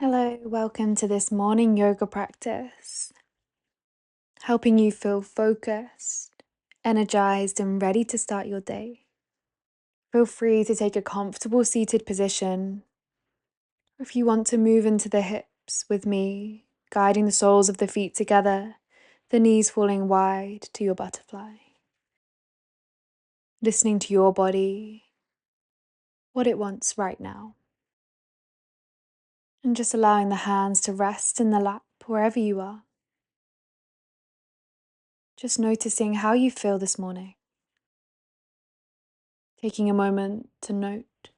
Hello, welcome to this morning yoga practice, helping you feel focused, energized, and ready to start your day. Feel free to take a comfortable seated position, or if you want to move into the hips with me, guiding the soles of the feet together, the knees falling wide to your butterfly. Listening to your body, what it wants right now. And just allowing the hands to rest in the lap wherever you are. Just noticing how you feel this morning. Taking a moment to note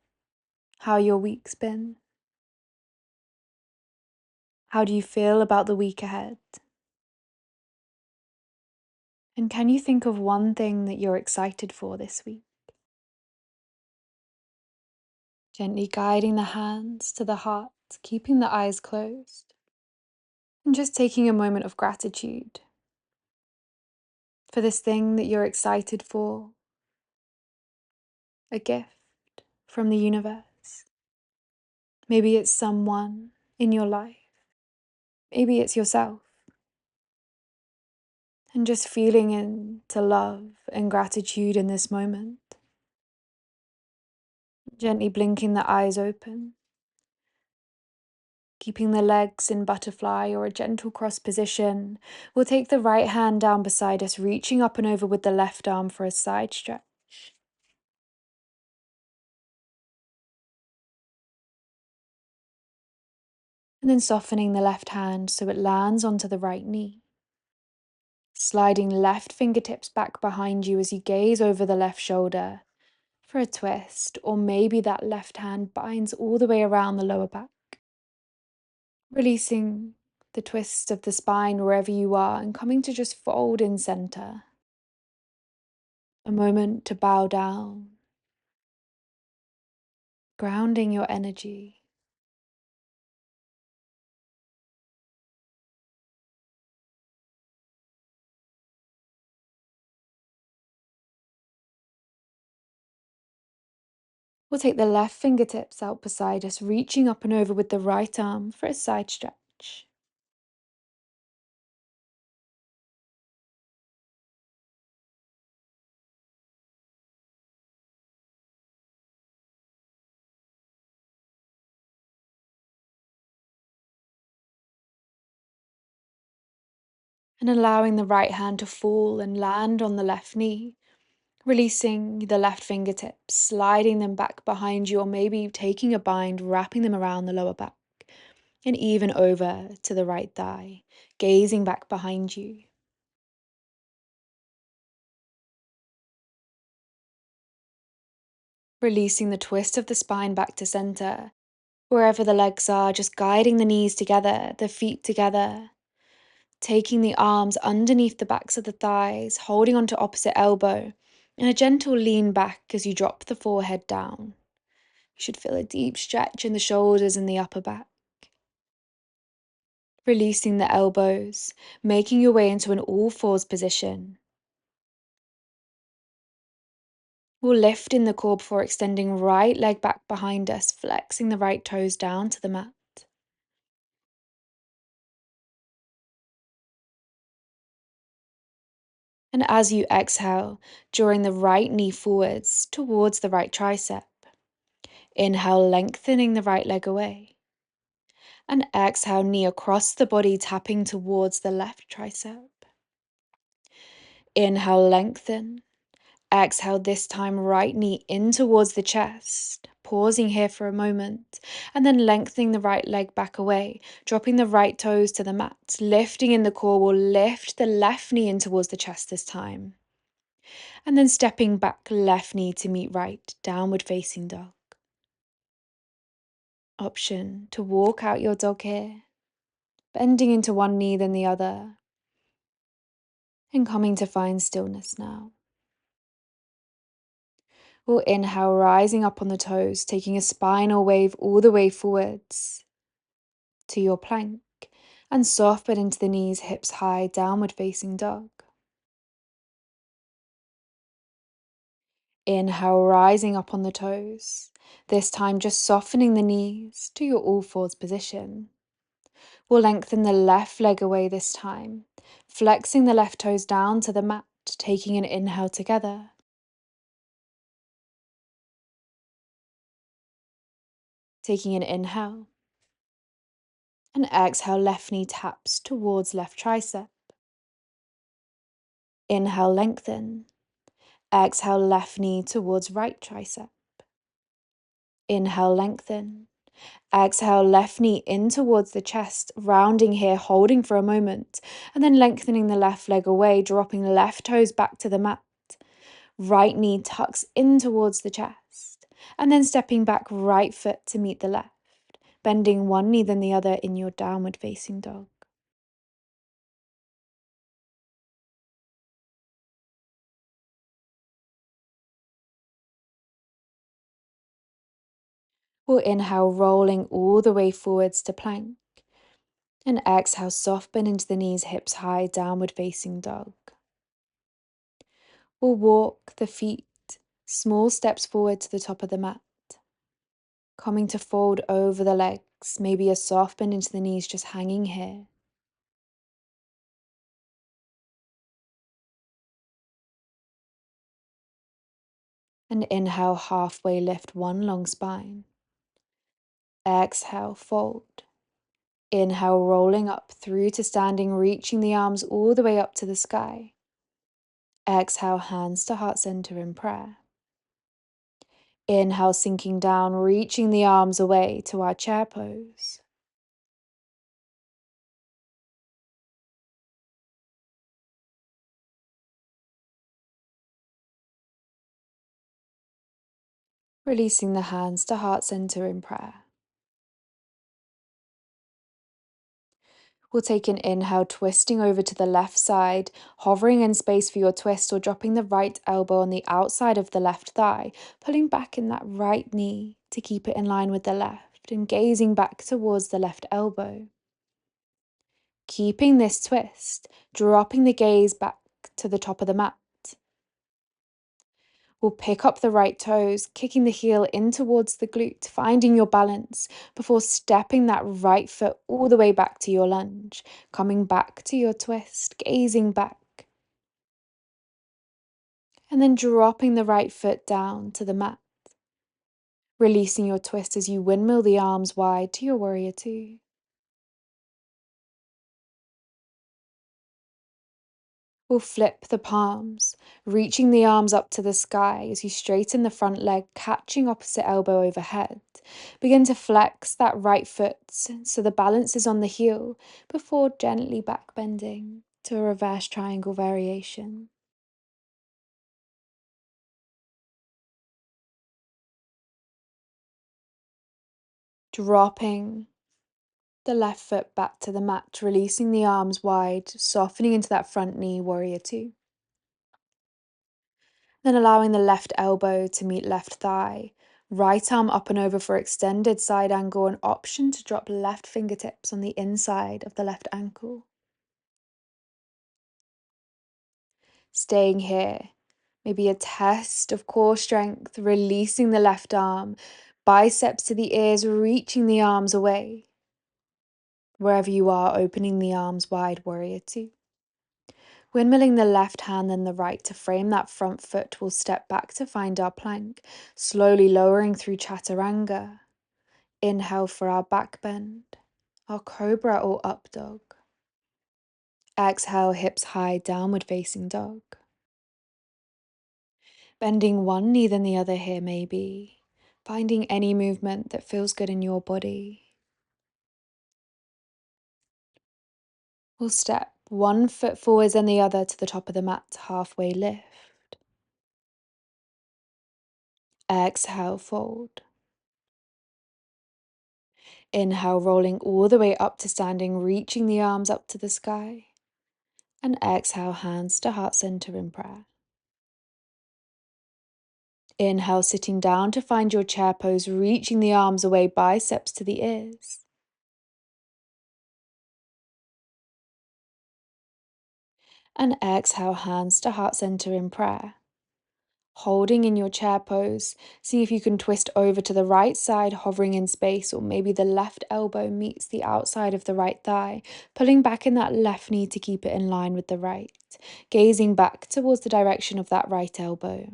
how your week's been. How do you feel about the week ahead? And can you think of one thing that you're excited for this week? Gently guiding the hands to the heart, keeping the eyes closed. And just taking a moment of gratitude for this thing that you're excited for. A gift from the universe. Maybe it's someone in your life. Maybe it's yourself. And just feeling into love and gratitude in this moment. Gently blinking the eyes open. Keeping the legs in butterfly or a gentle cross position. We'll take the right hand down beside us, reaching up and over with the left arm for a side stretch. And then softening the left hand so it lands onto the right knee. Sliding left fingertips back behind you as you gaze over the left shoulder for a twist, or maybe that left hand binds all the way around the lower back. Releasing the twist of the spine wherever you are and coming to just fold in center. A moment to bow down, grounding your energy. We'll take the left fingertips out beside us, reaching up and over with the right arm for a side stretch. And allowing the right hand to fall and land on the left knee. Releasing the left fingertips, sliding them back behind you, or maybe taking a bind, wrapping them around the lower back. And even over to the right thigh, gazing back behind you. Releasing the twist of the spine back to center. Wherever the legs are, just guiding the knees together, the feet together. Taking the arms underneath the backs of the thighs, holding onto opposite elbow, and a gentle lean back as you drop the forehead down. You should feel a deep stretch in the shoulders and the upper back. Releasing the elbows, making your way into an all fours position. We'll lift in the core before extending right leg back behind us, flexing the right toes down to the mat. And as you exhale, drawing the right knee forwards towards the right tricep. Inhale, lengthening the right leg away. And exhale, knee across the body, tapping towards the left tricep. Inhale, lengthen. Exhale, this time right knee in towards the chest. Pausing here for a moment, and then lengthening the right leg back away, dropping the right toes to the mat. Lifting in the core, we'll lift the left knee in towards the chest this time. And then stepping back, left knee to meet right, downward facing dog. Option to walk out your dog here, bending into one knee then the other, and coming to find stillness now. We'll inhale, rising up on the toes, taking a spinal wave all the way forwards to your plank, and soften into the knees, hips high, downward facing dog. Inhale, rising up on the toes, this time just softening the knees to your all fours position. We'll lengthen the left leg away this time, flexing the left toes down to the mat, taking an inhale together. Taking an inhale. And exhale, left knee taps towards left tricep. Inhale, lengthen. Exhale, left knee towards right tricep. Inhale, lengthen. Exhale, left knee in towards the chest, rounding here, holding for a moment, and then lengthening the left leg away, dropping the left toes back to the mat. Right knee tucks in towards the chest, and then stepping back right foot to meet the left, bending one knee then the other in your downward facing dog. We'll inhale, rolling all the way forwards to plank. And exhale, soft bend into the knees, hips high, downward facing dog. We'll walk the feet, small steps forward to the top of the mat. Coming to fold over the legs, maybe a soft bend into the knees, just hanging here. And inhale, halfway lift, one long spine. Exhale, fold. Inhale, rolling up through to standing, reaching the arms all the way up to the sky. Exhale, hands to heart center in prayer. Inhale, sinking down, reaching the arms away to our chair pose. Releasing the hands to heart center in prayer. We'll take an inhale, twisting over to the left side, hovering in space for your twist, or dropping the right elbow on the outside of the left thigh, pulling back in that right knee to keep it in line with the left, and gazing back towards the left elbow. Keeping this twist, dropping the gaze back to the top of the mat. We'll pick up the right toes, kicking the heel in towards the glute, finding your balance before stepping that right foot all the way back to your lunge, coming back to your twist, gazing back. And then dropping the right foot down to the mat, releasing your twist as you windmill the arms wide to your warrior two. We'll flip the palms, reaching the arms up to the sky as you straighten the front leg, catching opposite elbow overhead. Begin to flex that right foot so the balance is on the heel before gently back bending to a reverse triangle variation. Dropping the left foot back to the mat, releasing the arms wide, softening into that front knee, warrior two. Then allowing the left elbow to meet left thigh, right arm up and over for extended side angle, an option to drop left fingertips on the inside of the left ankle. Staying here, maybe a test of core strength, releasing the left arm, biceps to the ears, reaching the arms away. Wherever you are, opening the arms wide, warrior two. Windmilling the left hand then the right to frame that front foot, we'll step back to find our plank, slowly lowering through chaturanga. Inhale for our back bend, our cobra or up dog. Exhale, hips high, downward facing dog. Bending one knee then the other here maybe, finding any movement that feels good in your body. We'll step one foot forwards and the other to the top of the mat, halfway lift. Exhale, fold. Inhale, rolling all the way up to standing, reaching the arms up to the sky. And exhale, hands to heart center in prayer. Inhale, sitting down to find your chair pose, reaching the arms away, biceps to the ears. And exhale, hands to heart center in prayer. Holding in your chair pose, see if you can twist over to the right side, hovering in space, or maybe the left elbow meets the outside of the right thigh, pulling back in that left knee to keep it in line with the right, gazing back towards the direction of that right elbow.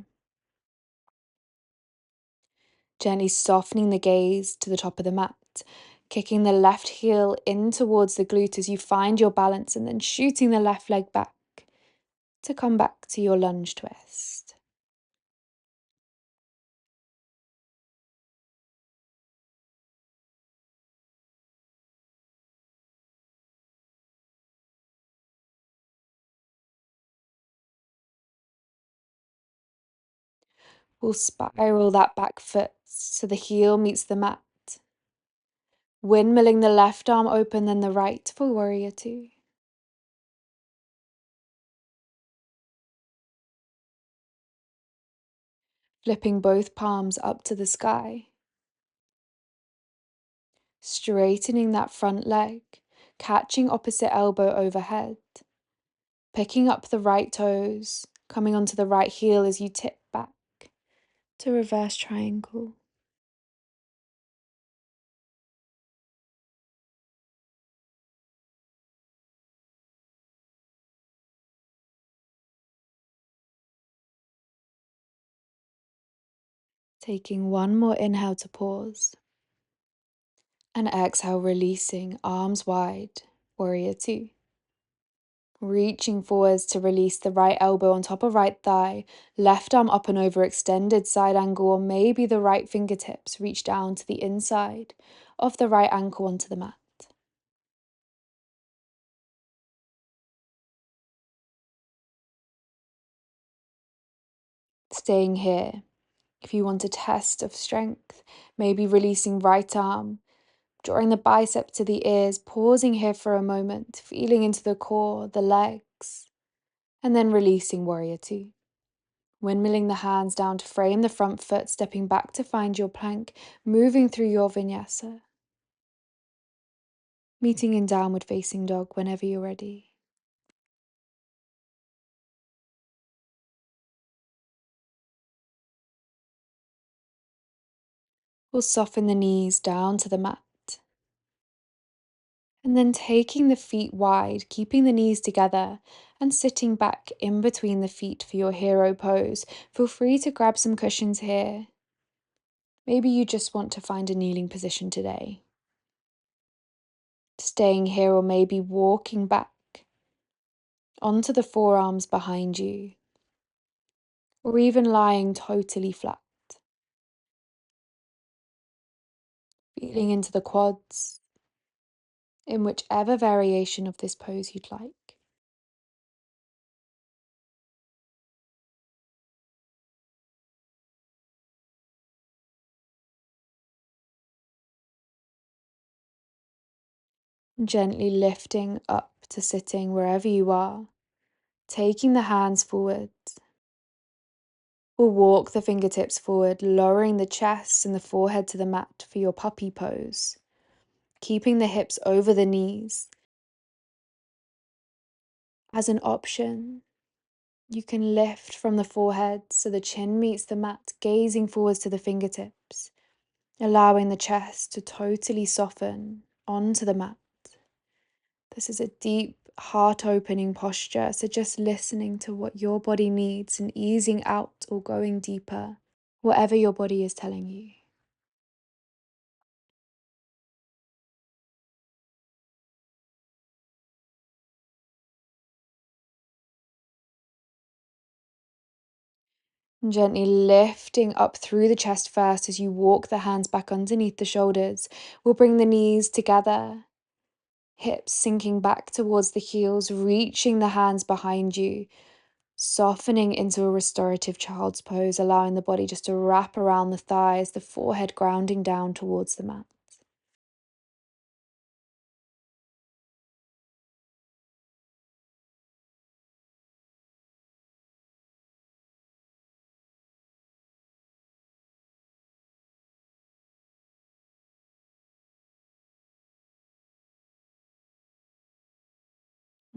Gently softening the gaze to the top of the mat, kicking the left heel in towards the glute as you find your balance, and then shooting the left leg back to come back to your lunge twist. We'll spiral that back foot so the heel meets the mat. Windmilling the left arm open, then the right for warrior two. Flipping both palms up to the sky. Straightening that front leg, catching opposite elbow overhead. Picking up the right toes, coming onto the right heel as you tip back to reverse triangle. Taking one more inhale to pause. And exhale, releasing, arms wide, warrior two. Reaching forwards to release the right elbow on top of right thigh, left arm up and over, extended side angle, or maybe the right fingertips reach down to the inside of the right ankle onto the mat. Staying here. If you want a test of strength, maybe releasing right arm, drawing the bicep to the ears, pausing here for a moment, feeling into the core, the legs, and then releasing warrior two. Windmilling the hands down to frame the front foot, stepping back to find your plank, moving through your vinyasa. Meeting in downward facing dog whenever you're ready. We'll soften the knees down to the mat. And then taking the feet wide, keeping the knees together, and sitting back in between the feet for your hero pose. Feel free to grab some cushions here. Maybe you just want to find a kneeling position today. Staying here, or maybe walking back onto the forearms behind you, or even lying totally flat. Feeling into the quads in whichever variation of this pose you'd like. Gently lifting up to sitting wherever you are, taking the hands forward. We'll walk the fingertips forward, lowering the chest and the forehead to the mat for your puppy pose, keeping the hips over the knees. As an option, you can lift from the forehead so the chin meets the mat, gazing forwards to the fingertips, allowing the chest to totally soften onto the mat. This is a deep, heart-opening posture, so just listening to what your body needs and easing out or going deeper, whatever your body is telling you. And gently lifting up through the chest first as you walk the hands back underneath the shoulders. We'll bring the knees together, hips sinking back towards the heels, reaching the hands behind you, softening into a restorative child's pose, allowing the body just to wrap around the thighs, the forehead grounding down towards the mat.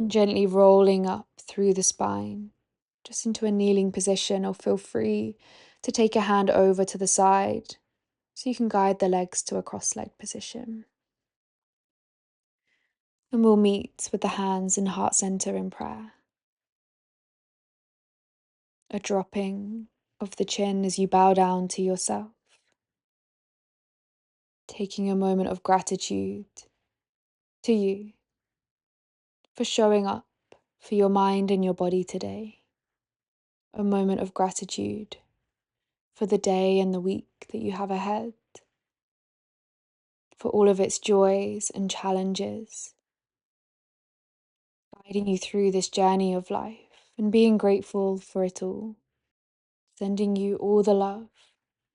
Gently rolling up through the spine, just into a kneeling position, or feel free to take a hand over to the side so you can guide the legs to a cross-legged position. And we'll meet with the hands in heart center in prayer. A dropping of the chin as you bow down to yourself. Taking a moment of gratitude to you for showing up for your mind and your body today. A moment of gratitude for the day and the week that you have ahead, for all of its joys and challenges, guiding you through this journey of life, and being grateful for it all. Sending you all the love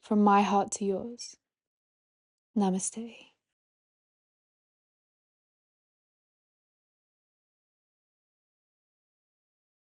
from my heart to yours. Namaste.